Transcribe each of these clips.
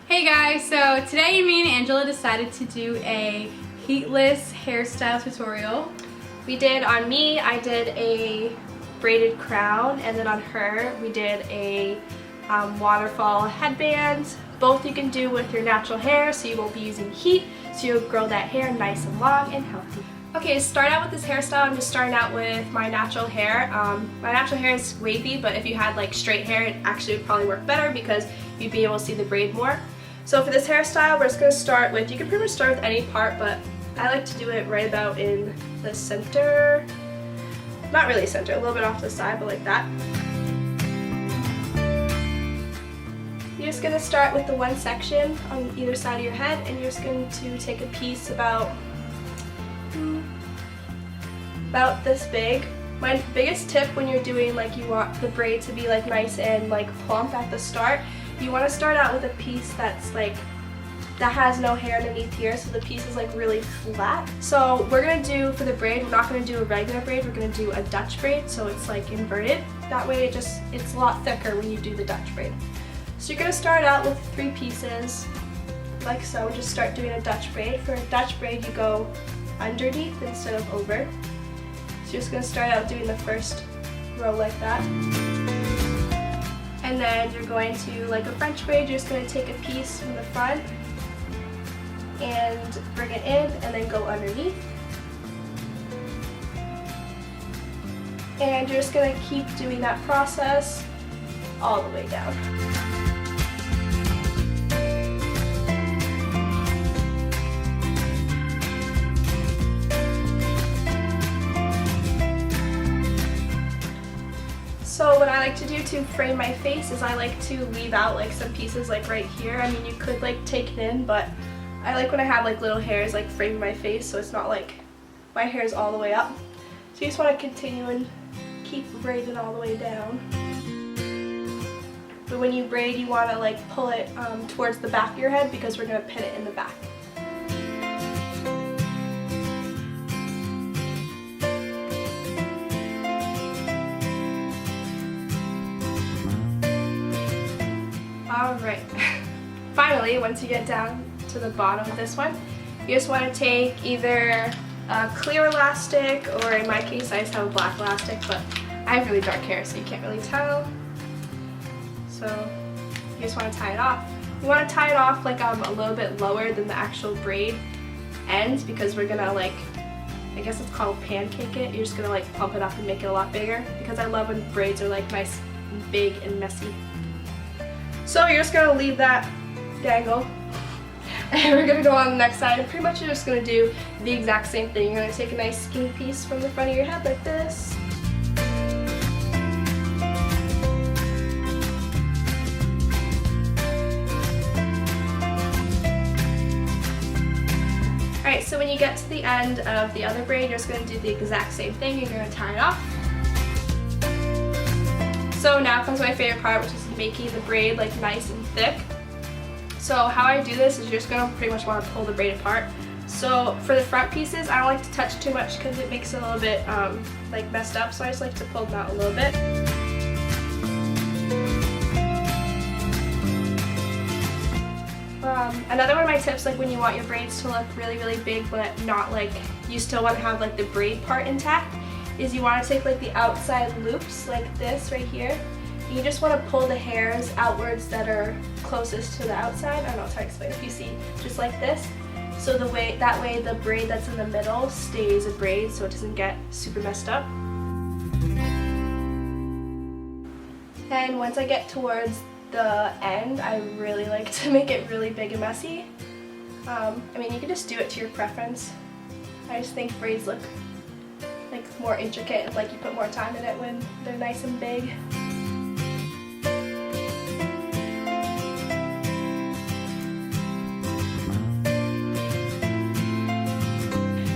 Hey guys, so today me and Angela decided to do a heatless hairstyle tutorial. We did on me, I did a braided crown, and then on her we did a waterfall headband. Both you can do with your natural hair, so you won't be using heat, so you'll grow that hair nice and long and healthy. Okay, to start out with this hairstyle, I'm just starting out with my natural hair. My natural hair is wavy, but if you had like straight hair, it actually would probably work better because you'd be able to see the braid more. So for this hairstyle, we're just going to start with, you can pretty much start with any part, but I like to do it right about in the center. Not really center, a little bit off to the side, but like that. You're just going to start with the one section on either side of your head, and you're just going to take a piece about this big. My biggest tip when you're doing, like, you want the braid to be like nice and like plump at the start, you want to start out with a piece that's like, that has no hair underneath here, so the piece is like really flat. So we're going to do, for the braid, we're not going to do a regular braid, we're going to do a Dutch braid, so it's like inverted. That way it's a lot thicker when you do the Dutch braid. So you're going to start out with 3 pieces, like so. Just start doing a Dutch braid. For a Dutch braid, you go underneath instead of over. So you're just going to start out doing the first row like that. And then you're going to, like a French braid, you're just going to take a piece from the front and bring it in and then go underneath. And you're just going to keep doing that process all the way down. So what I like to do to frame my face is I like to leave out like some pieces like right here. I mean, you could like take it in, but I like when I have like little hairs like framing my face, so it's not like my hair is all the way up. So you just want to continue and keep braiding all the way down. But when you braid, you want to like pull it towards the back of your head because we're going to pin it in the back. Alright, finally, once you get down to the bottom of this one, you just want to take either a clear elastic, or in my case I just have a black elastic, but I have really dark hair so you can't really tell. So you just want to tie it off. You want to tie it off like a little bit lower than the actual braid ends, because we're going to, like, I guess it's called pancake it. You're just going to like pump it up and make it a lot bigger, because I love when braids are like nice and big and messy. So you're just going to leave that dangle, and we're going to go on the next side, and pretty much you're just going to do the exact same thing. You're going to take a nice skinny piece from the front of your head like this. Alright, so when you get to the end of the other braid, you're just going to do the exact same thing. You're going to tie it off. So now comes my favorite part, which is making the braid like nice and thick. So how I do this is you're just going to pretty much want to pull the braid apart. So for the front pieces, I don't like to touch too much because it makes it a little bit like messed up, so I just like to pull them out a little bit. Another one of my tips, like when you want your braids to look really, really big but not like, you still want to have like the braid part intact, is you want to take like the outside loops like this right here. You just want to pull the hairs outwards that are closest to the outside. I don't know how to explain. If you see, just like this. So that way the braid that's in the middle stays a braid, so it doesn't get super messed up. And once I get towards the end, I really like to make it really big and messy. I mean, you can just do it to your preference. I just think braids look like more intricate and like you put more time in it when they're nice and big.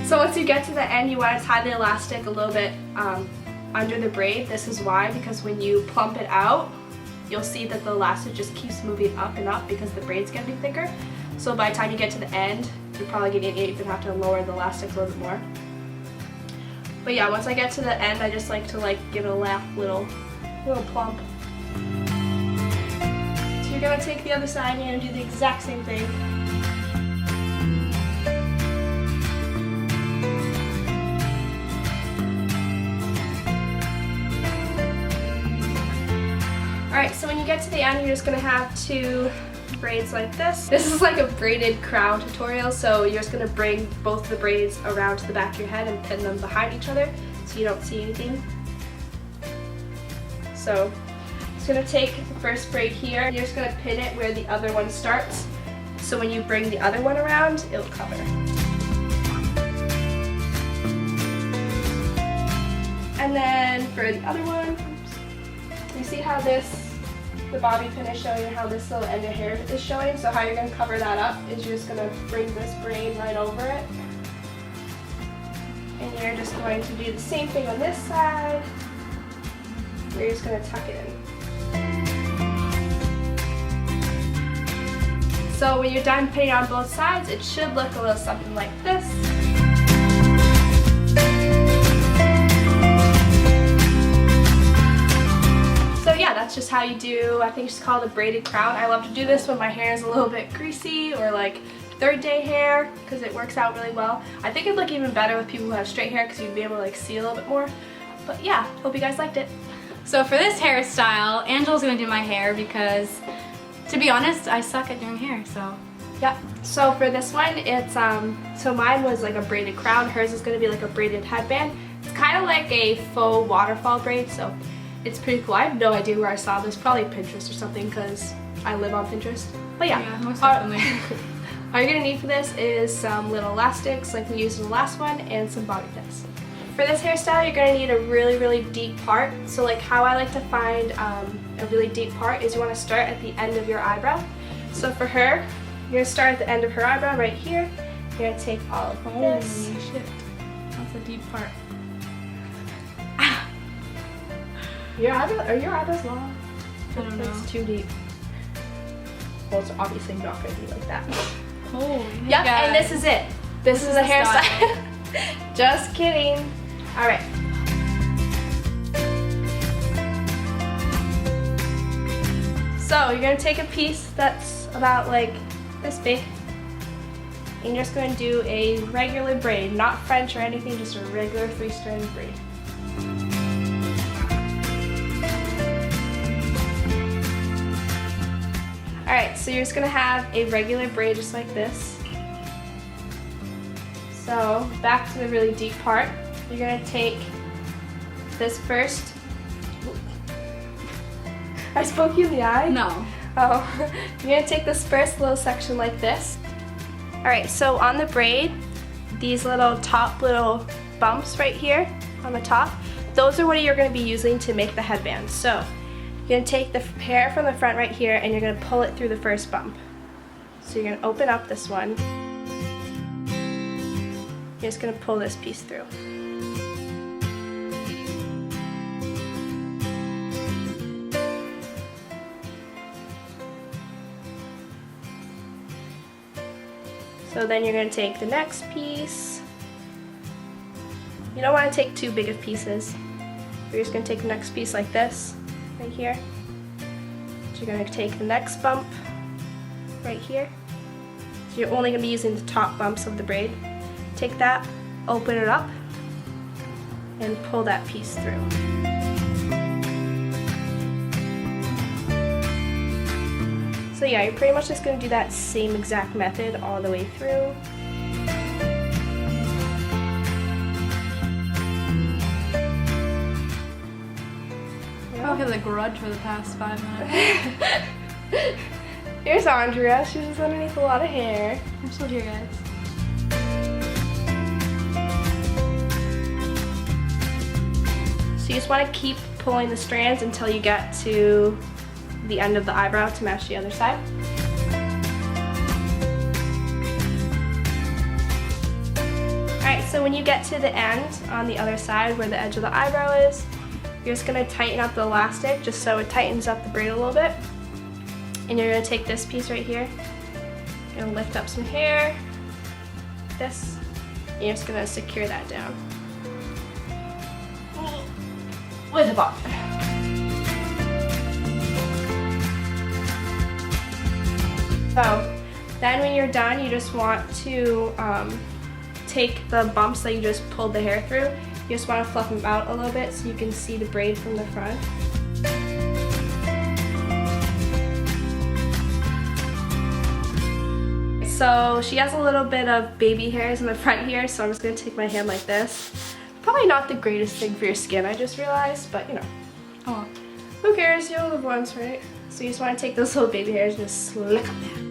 So once you get to the end, you want to tie the elastic a little bit under the braid. This is why, because when you plump it out, you'll see that the elastic just keeps moving up and up because the braid's getting thicker. So by the time you get to the end, you're probably going to even have to lower the elastic a little bit more. But yeah, once I get to the end, I just like to give it a little plump. So you're you're gonna take the other side and you're gonna do the exact same thing. Alright, so when you get to the end, you're just gonna have two braids like this. This is like a braided crown tutorial, so you're just gonna bring both the braids around to the back of your head and pin them behind each other so you don't see anything. So, just gonna take the first braid here, you're just gonna pin it where the other one starts, so when you bring the other one around, it'll cover. And then for the other one, you see how the bobby pin is showing and how this little end of hair is showing? So how you're going to cover that up is you're just going to bring this braid right over it. And you're just going to do the same thing on this side. You're just going to tuck it in. So when you're done pinning on both sides, it should look a little something like this. Yeah, that's just how you do, I think it's called a braided crown. I love to do this when my hair is a little bit greasy or like third day hair because it works out really well. I think it'd look even better with people who have straight hair because you'd be able to like see a little bit more. But yeah, hope you guys liked it. So for this hairstyle, Angela's gonna do my hair because, to be honest, I suck at doing hair, so. Yep, so for this one, it's, so mine was like a braided crown, hers is gonna be like a braided headband. It's kind of like a faux waterfall braid, so it's pretty cool. I have no idea where I saw this, probably Pinterest or something because I live on Pinterest. But yeah, most definitely. All you're gonna need for this is some little elastics like we used in the last one and some bobby pins. For this hairstyle, you're gonna need a really, really deep part. So like how I like to find a really deep part is you wanna start at the end of your eyebrow. So for her, you're gonna start at the end of her eyebrow right here. You're gonna take all of this. Holy shit, that's a deep part. Are your eyebrows long? I don't know. It's too deep. Well, it's obviously not going to be like that. Holy Yep, guys. and this is it. This is a hairstyle. Just kidding. Alright. So, you're going to take a piece that's about like this big. And you're just going to do a regular braid, not French or anything, just a regular 3-strand braid. Alright, so you're just going to have a regular braid just like this. So, back to the really deep part. You're going to take this first. I spoke you in the eye? No. Oh, you're going to take this first little section like this. Alright, so on the braid, these little top little bumps right here on the top, those are what you're going to be using to make the headband. So, you're going to take the hair from the front right here and you're going to pull it through the first bump. So you're going to open up this one. You're just going to pull this piece through. So then you're going to take the next piece. You don't want to take too big of pieces. You're just going to take the next piece like this. Right here. So you're going to take the next bump right here. So you're only going to be using the top bumps of the braid. Take that, open it up, and pull that piece through. So yeah, you're pretty much just going to do that same exact method all the way through. I've had a grudge for the past 5 minutes. Here's Andrea. She's just underneath a lot of hair. I'm still here, guys. So you just want to keep pulling the strands until you get to the end of the eyebrow to match the other side. Alright, so when you get to the end on the other side where the edge of the eyebrow is, you're just going to tighten up the elastic just so it tightens up the braid a little bit. And you're going to take this piece right here, you're going to lift up some hair, this, and you're just going to secure that down with a bob. So then when you're done, you just want to take the bumps that you just pulled the hair through. You just want to fluff them out a little bit so you can see the braid from the front. So she has a little bit of baby hairs in the front here, so I'm just going to take my hand like this. Probably not the greatest thing for your skin, I just realized, but you know. Oh. Who cares? You only live once, right? So you just want to take those little baby hairs and just slick them down.